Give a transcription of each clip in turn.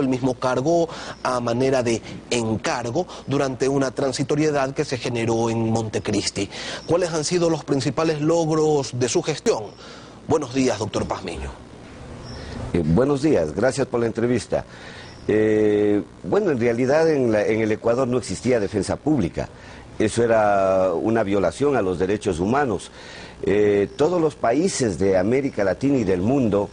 el mismo cargo a manera de encargo durante una transitoriedad que se generó en Montecristi. ¿Cuáles han sido los principales logros de su gestión? Buenos días, doctor Pazmiño. Buenos días, gracias por la entrevista. Bueno, en realidad en el Ecuador no existía defensa pública. Eso era una violación a los derechos humanos. Todos los países de América Latina y del mundo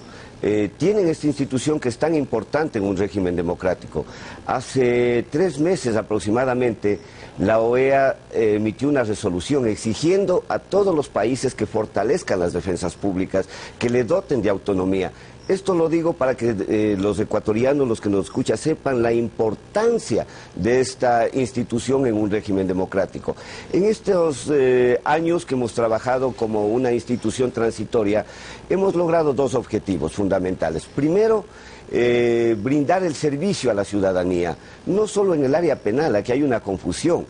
tienen esta institución que es tan importante en un régimen democrático. Hace 3 meses aproximadamente, la OEA emitió una resolución exigiendo a todos los países que fortalezcan las defensas públicas, que le doten de autonomía. Esto lo digo para que los ecuatorianos, los que nos escuchan, sepan la importancia de esta institución en un régimen democrático. En estos años que hemos trabajado como una institución transitoria, hemos logrado 2 objetivos fundamentales. Primero, brindar el servicio a la ciudadanía, no solo en el área penal. Aquí hay una confusión.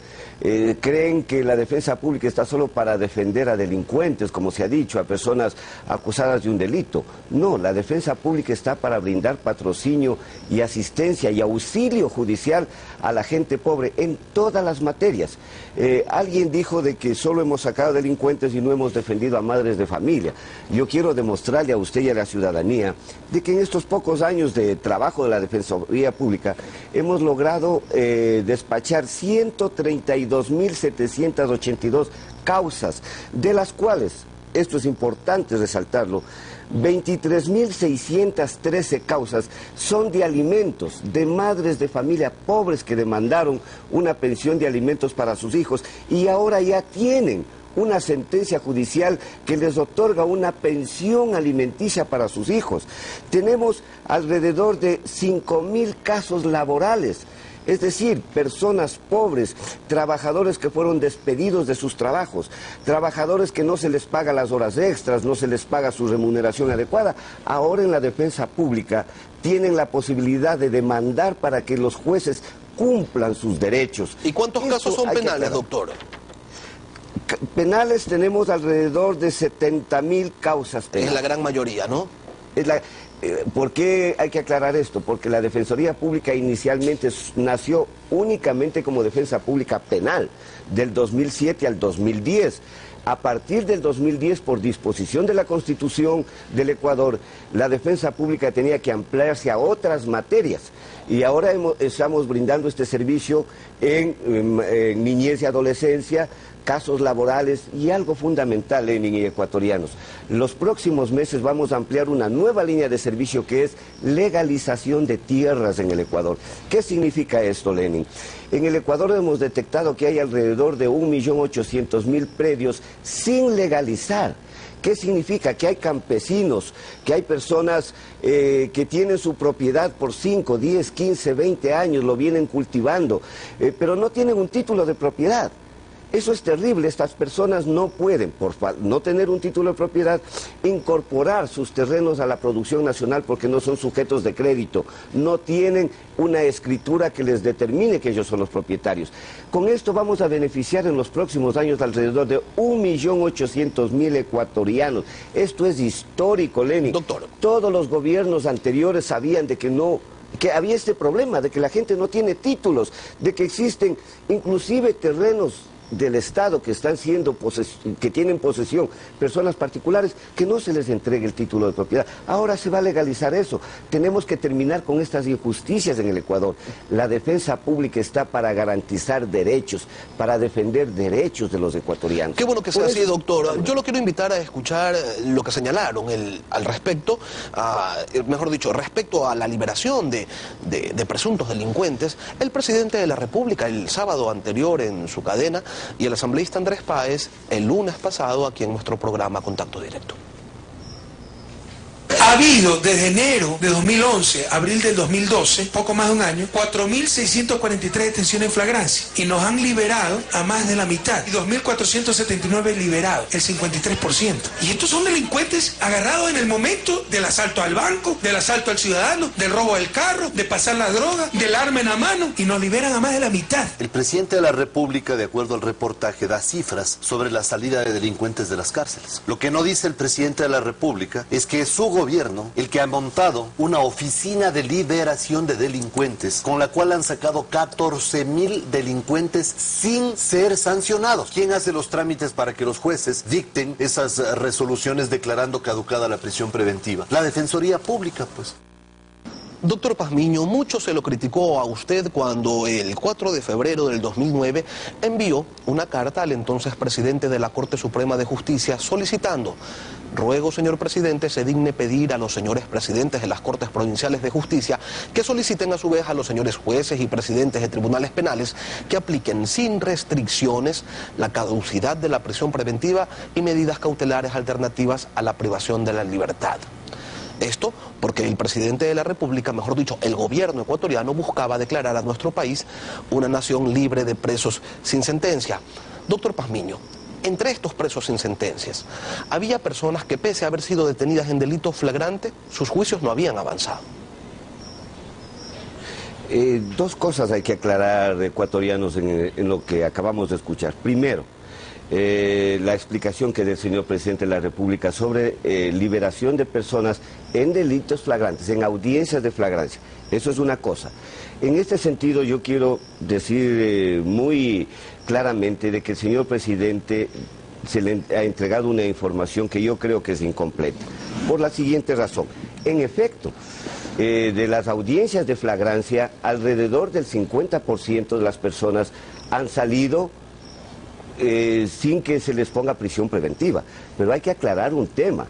Creen que la defensa pública está solo para defender a delincuentes, como se ha dicho, a personas acusadas de un delito. No, la defensa pública está para brindar patrocinio y asistencia y auxilio judicial a la gente pobre en todas las materias. Alguien dijo de que solo hemos sacado delincuentes y no hemos defendido a madres de familia. Yo quiero demostrarle a usted y a la ciudadanía de que en estos pocos años de trabajo de la Defensoría Pública hemos logrado despachar 132.782 causas, de las cuales, esto es importante resaltarlo, 23.613 causas son de alimentos, de madres de familia pobres que demandaron una pensión de alimentos para sus hijos y ahora ya tienen una sentencia judicial que les otorga una pensión alimenticia para sus hijos. Tenemos alrededor de 5.000 casos laborales. Es decir, personas pobres, trabajadores que fueron despedidos de sus trabajos, trabajadores que no se les paga las horas extras, no se les paga su remuneración adecuada. Ahora en la defensa pública tienen la posibilidad de demandar para que los jueces cumplan sus derechos. ¿Y cuántos casos son penales, doctor? Penales tenemos alrededor de 70.000 causas penales. Es la gran mayoría, ¿no? ¿Por qué hay que aclarar esto? Porque la Defensoría Pública inicialmente nació únicamente como defensa pública penal, del 2007 al 2010. A partir del 2010, por disposición de la Constitución del Ecuador, la defensa pública tenía que ampliarse a otras materias. Y ahora estamos brindando este servicio en niñez y adolescencia, casos laborales y algo fundamental, Lenin y ecuatorianos. Los próximos meses vamos a ampliar una nueva línea de servicio que es legalización de tierras en el Ecuador. ¿Qué significa esto, Lenin? En el Ecuador hemos detectado que hay alrededor de 1.800.000 predios sin legalizar. ¿Qué significa? Que hay campesinos, que hay personas que tienen su propiedad por 5, 10, 15, 20 años, lo vienen cultivando, pero no tienen un título de propiedad. Eso es terrible. Estas personas no pueden, por no tener un título de propiedad, incorporar sus terrenos a la producción nacional porque no son sujetos de crédito, no tienen una escritura que les determine que ellos son los propietarios. Con esto vamos a beneficiar en los próximos años alrededor de 1.800.000 ecuatorianos. Esto es histórico, Lenin. Doctor. Todos los gobiernos anteriores sabían de que había este problema, de que la gente no tiene títulos, de que existen inclusive terrenos del Estado que tienen posesión personas particulares, que no se les entregue el título de propiedad. Ahora se va a legalizar eso. Tenemos que terminar con estas injusticias en el Ecuador. La defensa pública está para garantizar derechos, para defender derechos de los ecuatorianos. Qué bueno que sea así, doctor. Yo lo quiero invitar a escuchar lo que señalaron al respecto, mejor dicho, respecto a la liberación de presuntos delincuentes. El presidente de la República, el sábado anterior en su cadena, y el asambleísta Andrés Páez el lunes pasado aquí en nuestro programa Contacto Directo. Ha habido desde enero de 2011 a abril del 2012, poco más de un año, 4.643 detenciones en flagrancia y nos han liberado a más de la mitad, y 2.479 liberados, el 53%. Y estos son delincuentes agarrados en el momento del asalto al banco, del asalto al ciudadano, del robo del carro, de pasar la droga, del arma en la mano, y nos liberan a más de la mitad. El presidente de la República, de acuerdo al reportaje, da cifras sobre la salida de delincuentes de las cárceles. Lo que no dice el presidente de la República es que su gobierno gobierno el que ha montado una oficina de liberación de delincuentes, con la cual han sacado 14.000 delincuentes sin ser sancionados. ¿Quién hace los trámites para que los jueces dicten esas resoluciones declarando caducada la prisión preventiva? La Defensoría Pública, pues. Doctor Pazmiño, mucho se lo criticó a usted cuando el 4 de febrero del 2009 envió una carta al entonces presidente de la Corte Suprema de Justicia solicitando: ruego, señor presidente, se digne pedir a los señores presidentes de las Cortes Provinciales de Justicia que soliciten a su vez a los señores jueces y presidentes de tribunales penales que apliquen sin restricciones la caducidad de la prisión preventiva y medidas cautelares alternativas a la privación de la libertad. Esto porque el presidente de la República, mejor dicho, el gobierno ecuatoriano, buscaba declarar a nuestro país una nación libre de presos sin sentencia. Doctor Pazmiño, entre estos presos sin sentencias, había personas que, pese a haber sido detenidas en delito flagrante, sus juicios no habían avanzado. Dos cosas hay que aclarar, ecuatorianos, en lo que acabamos de escuchar. Primero, la explicación que del señor presidente de la República sobre liberación de personas en delitos flagrantes, en audiencias de flagrancia. Eso es una cosa. En este sentido yo quiero decir muy claramente de que el señor presidente se le ha entregado una información que yo creo que es incompleta, por la siguiente razón. En efecto, de las audiencias de flagrancia, alrededor del 50% de las personas han salido sin que se les ponga prisión preventiva. Pero hay que aclarar un tema,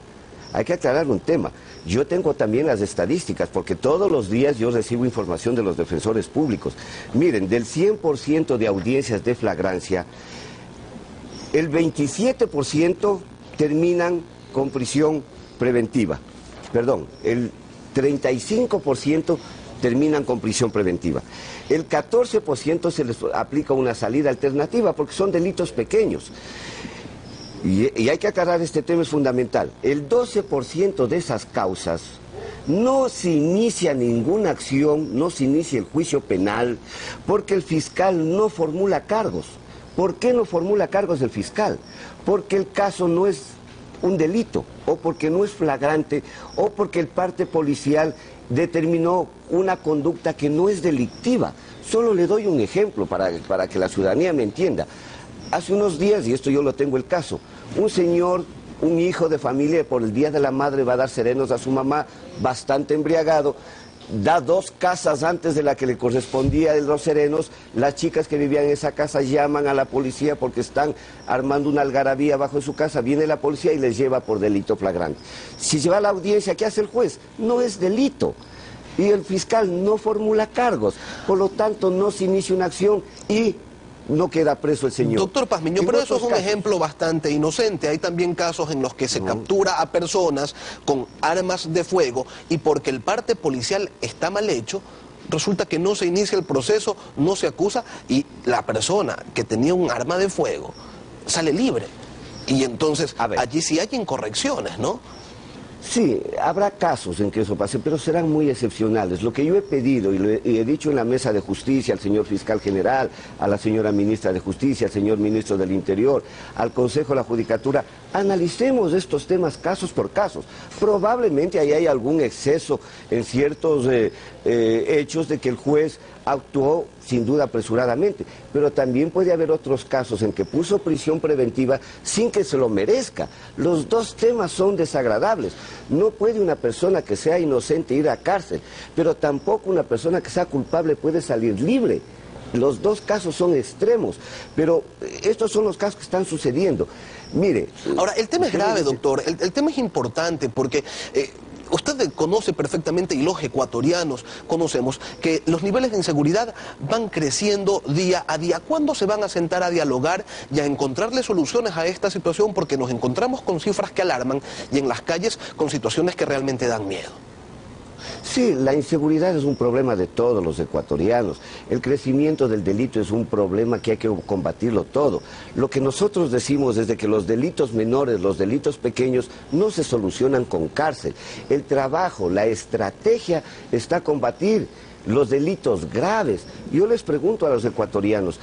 Yo tengo también las estadísticas, porque todos los días yo recibo información de los defensores públicos. Miren, del 100% de audiencias de flagrancia, el 27% terminan con prisión preventiva. Perdón, el 35% terminan con prisión preventiva. El 14% se les aplica una salida alternativa porque son delitos pequeños. Y hay que aclarar, este tema es fundamental. El 12% de esas causas no se inicia ninguna acción, no se inicia el juicio penal, porque el fiscal no formula cargos. ¿Por qué no formula cargos el fiscal? Porque el caso no es un delito, o porque no es flagrante, o porque el parte policial determinó una conducta que no es delictiva. Solo le doy un ejemplo para que la ciudadanía me entienda. Hace unos días, y esto yo lo tengo el caso, un señor, un hijo de familia, por el Día de la Madre va a dar serenos a su mamá, bastante embriagado, da 2 casas antes de la que le correspondía de los serenos. Las chicas que vivían en esa casa llaman a la policía porque están armando una algarabía bajo su casa. Viene la policía y les lleva por delito flagrante. Si se va a la audiencia, ¿qué hace el juez? No es delito. Y el fiscal no formula cargos. Por lo tanto, no se inicia una acción y no queda preso el señor. Doctor Pazmiño, pero eso es un ejemplo bastante inocente. Hay también casos en los que se captura a personas con armas de fuego y porque el parte policial está mal hecho, resulta que no se inicia el proceso, no se acusa y la persona que tenía un arma de fuego sale libre. Y entonces allí sí hay incorrecciones, ¿no? Sí, habrá casos en que eso pase, pero serán muy excepcionales. Lo que yo he pedido y he dicho en la mesa de justicia al señor fiscal general, a la señora ministra de Justicia, al señor ministro del Interior, al Consejo de la Judicatura, analicemos estos temas casos por casos. Probablemente ahí hay algún exceso en ciertos hechos de que el juez actuó sin duda apresuradamente, pero también puede haber otros casos en que puso prisión preventiva sin que se lo merezca. Los dos temas son desagradables. No puede una persona que sea inocente ir a cárcel, pero tampoco una persona que sea culpable puede salir libre. Los dos casos son extremos, pero estos son los casos que están sucediendo. Mire... Ahora, el tema es grave, doctor, el tema es importante porque... usted conoce perfectamente, y los ecuatorianos conocemos, que los niveles de inseguridad van creciendo día a día. ¿Cuándo se van a sentar a dialogar y a encontrarle soluciones a esta situación? Porque nos encontramos con cifras que alarman y en las calles con situaciones que realmente dan miedo. Sí, la inseguridad es un problema de todos los ecuatorianos. El crecimiento del delito es un problema que hay que combatirlo todo. Lo que nosotros decimos es de que los delitos menores, los delitos pequeños, no se solucionan con cárcel. El trabajo, la estrategia está a combatir los delitos graves. Yo les pregunto a los ecuatorianos,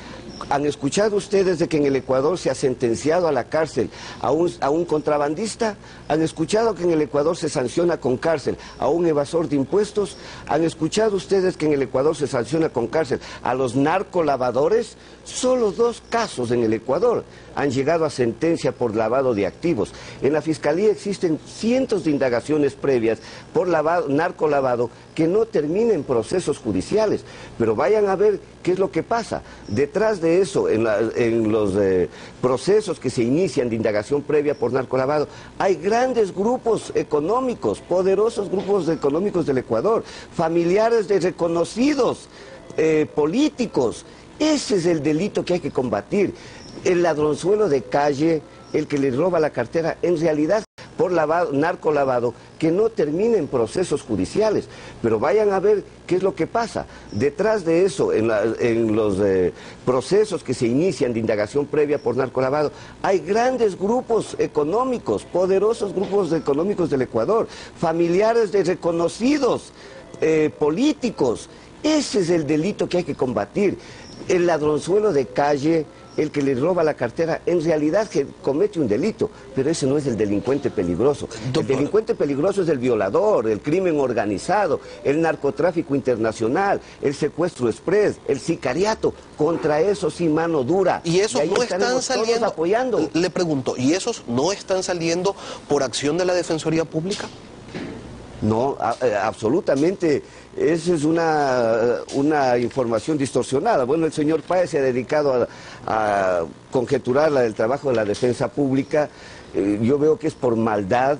¿Han escuchado ustedes de que en el Ecuador se ha sentenciado a la cárcel a un contrabandista? ¿Han escuchado que en el Ecuador se sanciona con cárcel a un evasor de impuestos? ¿Han escuchado ustedes que en el Ecuador se sanciona con cárcel a los narcolavadores? Solo 2 casos en el Ecuador han llegado a sentencia por lavado de activos. En la Fiscalía existen cientos de indagaciones previas por narcolavado que no terminan procesos judiciales. Pero vayan a ver qué es lo que pasa. Detrás de eso, en los procesos que se inician de indagación previa por narcolavado, hay grandes grupos económicos, poderosos grupos económicos del Ecuador, familiares de reconocidos políticos. Ese es el delito que hay que combatir. El ladronzuelo de calle, el que le roba la cartera, en realidad por narcolavado, que no termina en procesos judiciales. Pero vayan a ver qué es lo que pasa. Detrás de eso, en los procesos que se inician de indagación previa por narcolavado, hay grandes grupos económicos, poderosos grupos económicos del Ecuador, familiares de reconocidos políticos. Ese es el delito que hay que combatir. El ladronzuelo de calle, el que le roba la cartera, en realidad que comete un delito, pero ese no es el delincuente peligroso. El delincuente peligroso es el violador, el crimen organizado, el narcotráfico internacional, el secuestro express, el sicariato. Contra eso sí, mano dura. Y esos no están saliendo, apoyando. Le pregunto, ¿y esos no están saliendo por acción de la Defensoría Pública? No, absolutamente, esa es una información distorsionada. Bueno, el señor Páez se ha dedicado a conjeturar el trabajo de la defensa pública. Yo veo que es por maldad.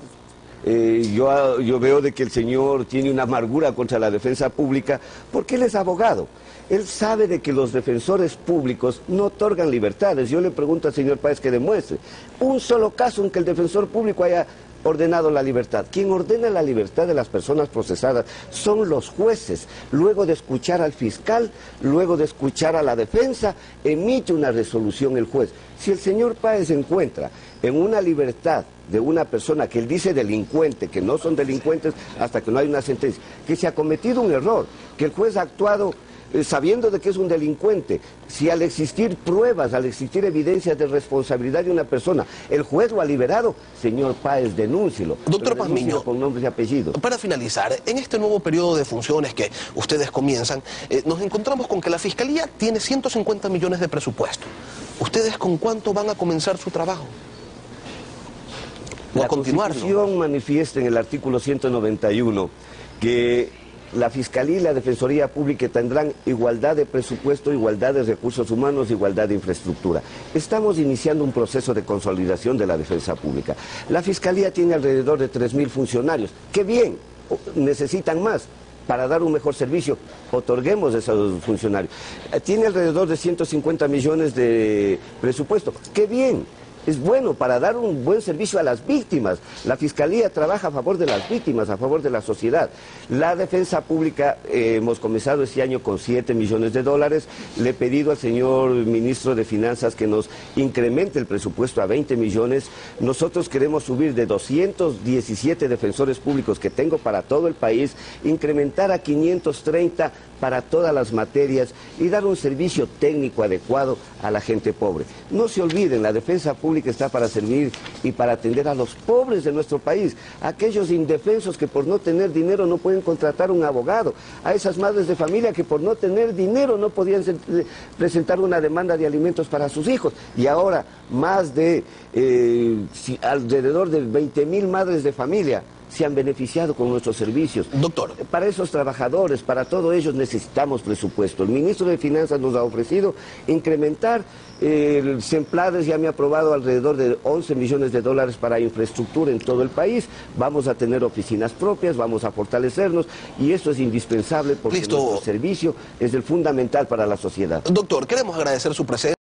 Yo veo de que el señor tiene una amargura contra la defensa pública porque él es abogado. Él sabe de que los defensores públicos no otorgan libertades. Yo le pregunto al señor Páez que demuestre un solo caso en que el defensor público haya ordenado la libertad. Quien ordena la libertad de las personas procesadas son los jueces. Luego de escuchar al fiscal, luego de escuchar a la defensa, emite una resolución el juez. Si el señor Páez encuentra en una libertad de una persona que él dice delincuente, que no son delincuentes hasta que no hay una sentencia, que se ha cometido un error, que el juez ha actuado sabiendo de que es un delincuente, si al existir pruebas, al existir evidencias de responsabilidad de una persona, el juez lo ha liberado, señor Páez, denúncielo. Doctor Pazmiño, con nombres y apellidos. Para finalizar, en este nuevo periodo de funciones que ustedes comienzan, nos encontramos con que la Fiscalía tiene 150 millones de presupuesto. ¿Ustedes con cuánto van a comenzar su trabajo? ¿O a continuarlo? La Constitución manifiesta en el artículo 191 que la Fiscalía y la Defensoría Pública tendrán igualdad de presupuesto, igualdad de recursos humanos, igualdad de infraestructura. Estamos iniciando un proceso de consolidación de la defensa pública. La Fiscalía tiene alrededor de 3.000 funcionarios. ¡Qué bien! Necesitan más para dar un mejor servicio. Otorguemos a esos funcionarios. Tiene alrededor de 150 millones de presupuesto. ¡Qué bien! Es bueno para dar un buen servicio a las víctimas. La Fiscalía trabaja a favor de las víctimas, a favor de la sociedad. La defensa pública, hemos comenzado este año con 7 millones de dólares. Le he pedido al señor ministro de Finanzas que nos incremente el presupuesto a 20 millones. Nosotros queremos subir de 217 defensores públicos que tengo para todo el país, incrementar a 530 para todas las materias y dar un servicio técnico adecuado a la gente pobre. No se olviden, la defensa pública está para servir y para atender a los pobres de nuestro país, aquellos indefensos que por no tener dinero no pueden contratar un abogado, a esas madres de familia que por no tener dinero no podían presentar una demanda de alimentos para sus hijos, y ahora más de alrededor de 20.000 madres de familia se han beneficiado con nuestros servicios. Doctor. Para esos trabajadores, para todos ellos necesitamos presupuesto. El ministro de Finanzas nos ha ofrecido incrementar el Semplades, ya me ha aprobado alrededor de 11 millones de dólares para infraestructura en todo el país. Vamos a tener oficinas propias, vamos a fortalecernos y eso es indispensable porque nuestro servicio es el fundamental para la sociedad. Doctor, queremos agradecer su presencia.